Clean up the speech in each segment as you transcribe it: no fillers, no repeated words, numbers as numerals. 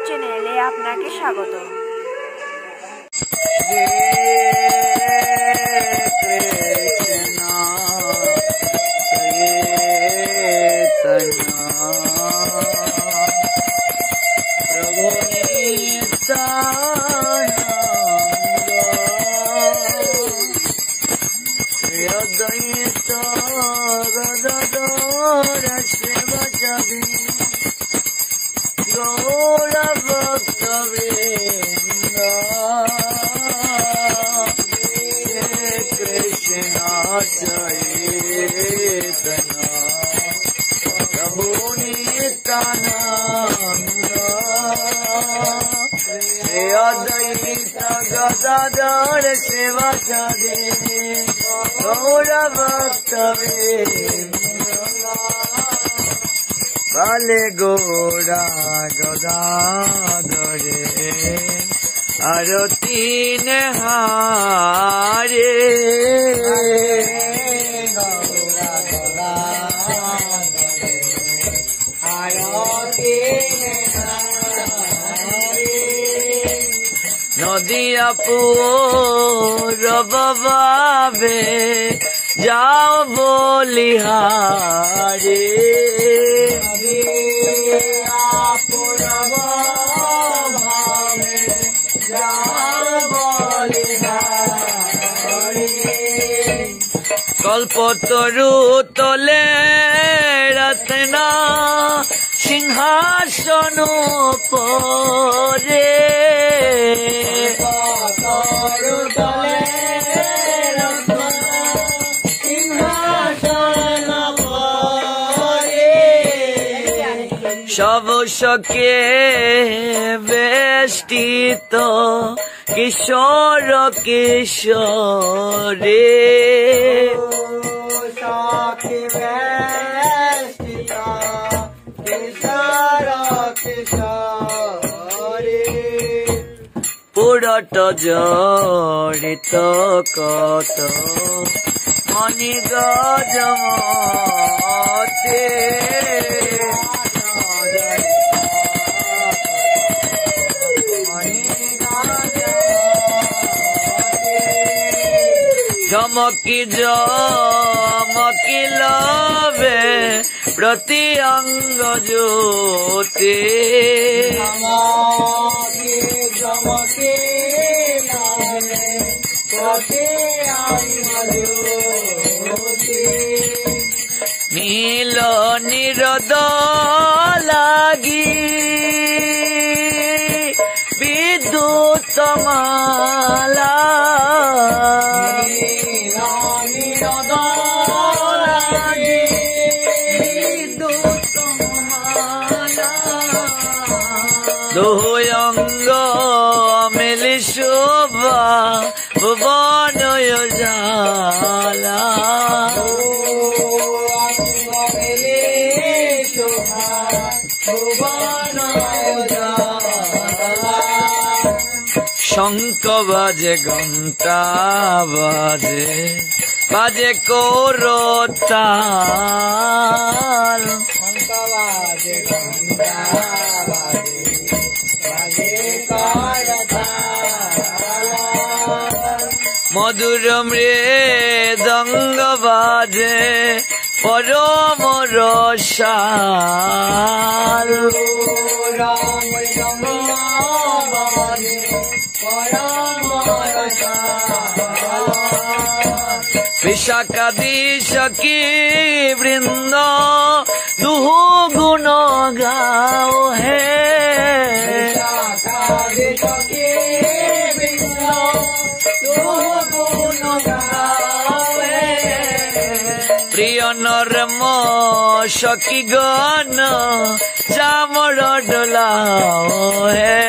চ্যানেলে আপনাকে স্বাগত। गदाधर सेवा चाहे गौर भक्त काले गौरा गदाधरे आरती हारे गौरा गदाधरे आरती नदिया पूरब बाबे जाओ बोलिहारे नदिया पूरब बाबे जाओ बोलिहारे कल्पतरु तले रत्ना सिंहासन परे सब सके बेष्टित किशोर किशोरे पुरट जड़ित कत मणि गजमते चमकी जमकी लवे प्रति अंग ज्योति चमकी प्रति अंग ज्योति नील निरद लागी विद्युत माला दोयंग मिली शोभा भुवन जाला शंख बाजे घंटा बाजे बाजे कोरताल शंख बाजे घंटा मधुर मृदंग बाजे परम रसाल विशाखाधीश की वृंद दुहु गुण गाओ है प्रिय नरम सखी गण चामर डोलाओ है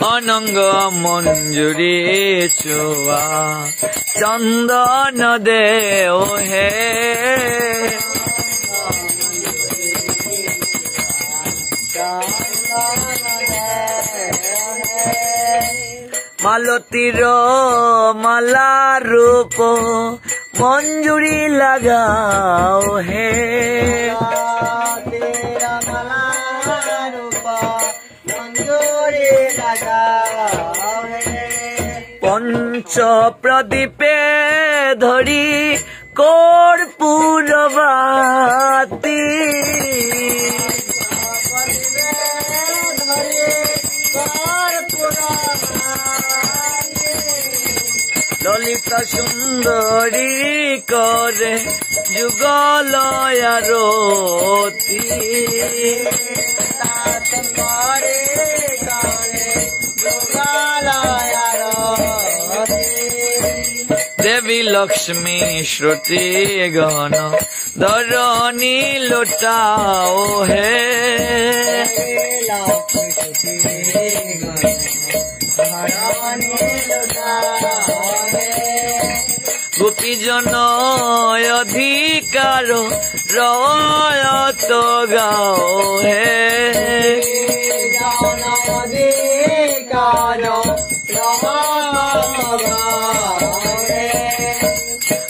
अनंग मंजूरी चुआ चंदन देव है মালতীর মালা রূপ মঞ্জুরি লাগাও হে পঞ্চ প্রদীপে ধরি কর্পূরবাতি ললিত সুন্দরী করে যুগলয়ারতি দেবী লক্ষ্মী শ্রুতি গণ ধরণী লোটাও হে গোপীজন অধিকার রয়ত গাও হে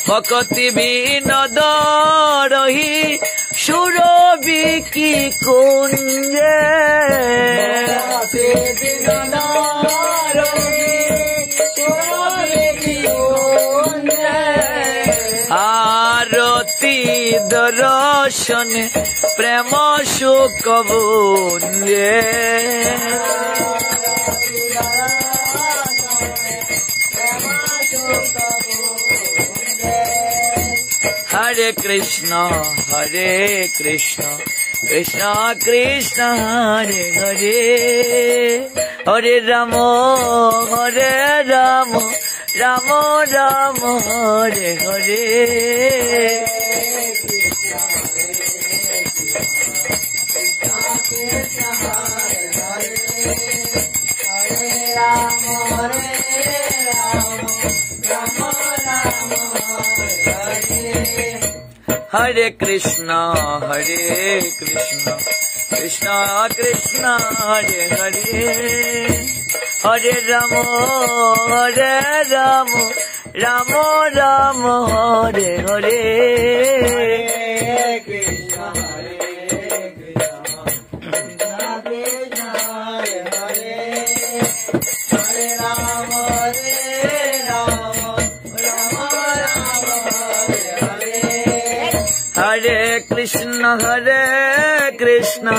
ভকতি বিনোদ রহি সুরবি কি কুঞ্জে আরতি দর্শনে প্রেম সুখ বুঞ্জে हरे Krishna Krishna Krishna Hare Hare Hare Ram Ram Ram Ram Hare Hare Hare Krishna Krishna Krishna Hare Hare Hare Ram Ram Ram Ram Hare Hare Hare Krishna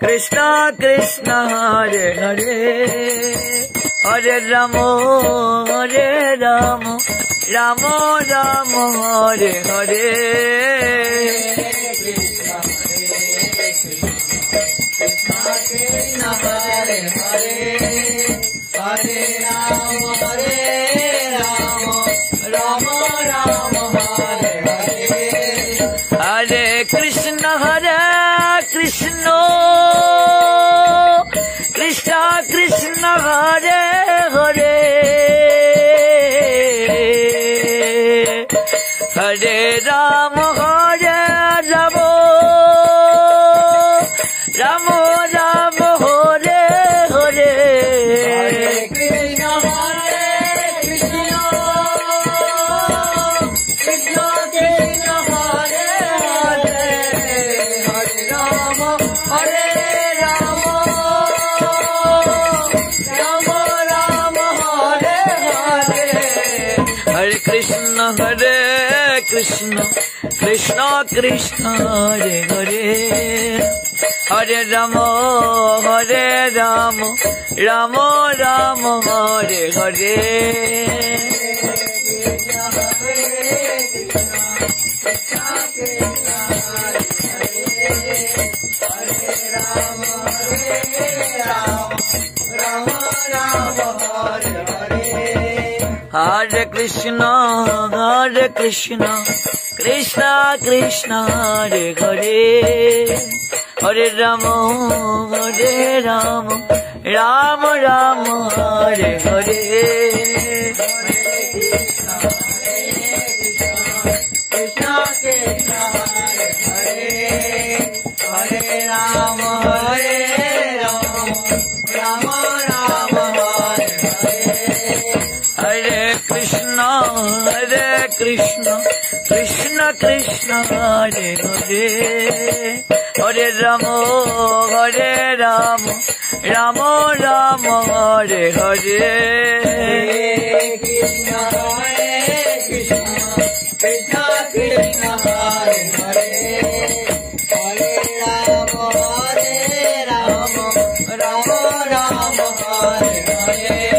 Krishna Krishna Hare Hare Hare Ram Ram Ram Ram Hare Hare Hare Krishna Krishna Krishna Hare Hare Hare Ram Ram Ram Ram Hare Hare Krishna Krishna Hare Hare Hare Ram Ram Ram Ram Hare Hare Hare Krishna Krishna Krishna Hare Hare Hare Ram Ram Ram Ram Hare Hare Krishna Hare Krishna Krishna Krishna Hare Hare Hare Rama Hare Rama Rama Rama Hare Hare Krishna Hare Krishna Krishna Krishna Hare Hare Hare Rama Hare Rama Rama Rama Hare Hare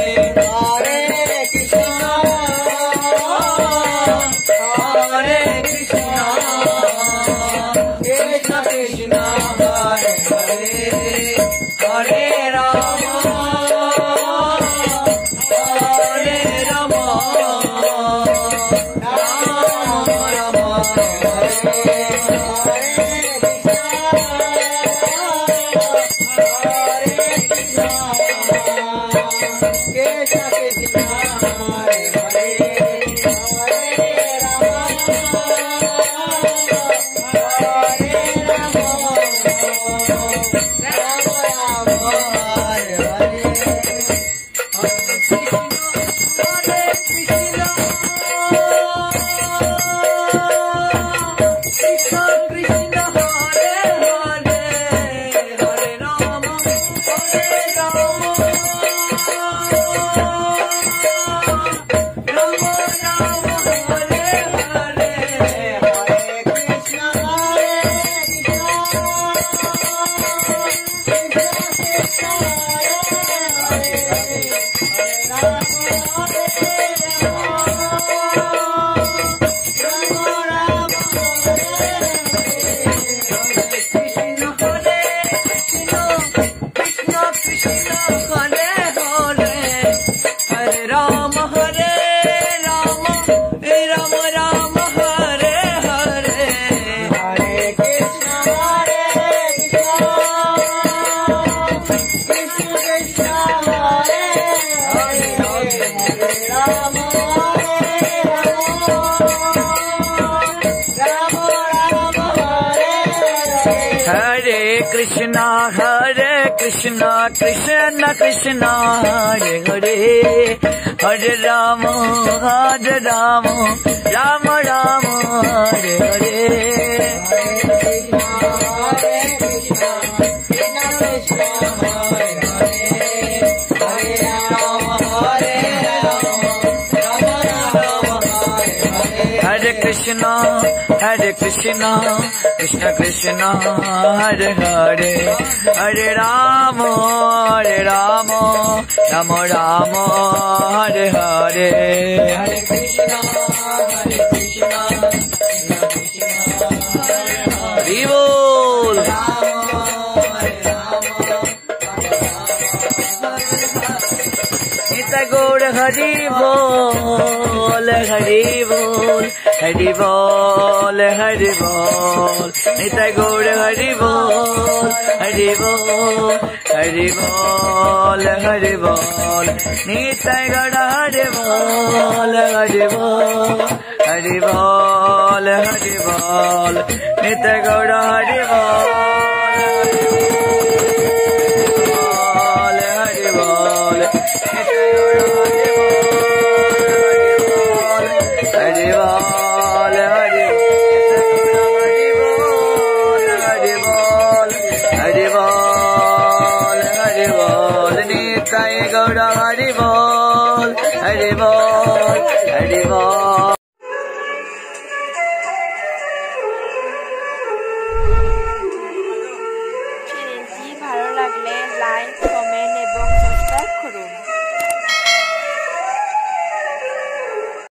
Hare Krishna Hare Krishna Krishna Krishna Hare Hare Hare Rama Hare Rama Rama Rama Krishna Krishna Krishna Hare Hare Hare Rama Hare Rama Rama Rama Hare Hare Hare Krishna Krishna Krishna Hare Hare Hare Rama Rama Rama Hare Hare Hare Krishna Krishna Hare Bol Nita Gaur Hari Bol Hari Bol Hari Bol Hari Bol Nita Gaur Hari Bol Hari Bol Hari Bol Hari Bol Nita Gaur Hari Bol Hari Bol Hari Bol Hari Bol Nita Gaur Hari Bol Hari Bol Hari Bol Hari Bol Hari Bol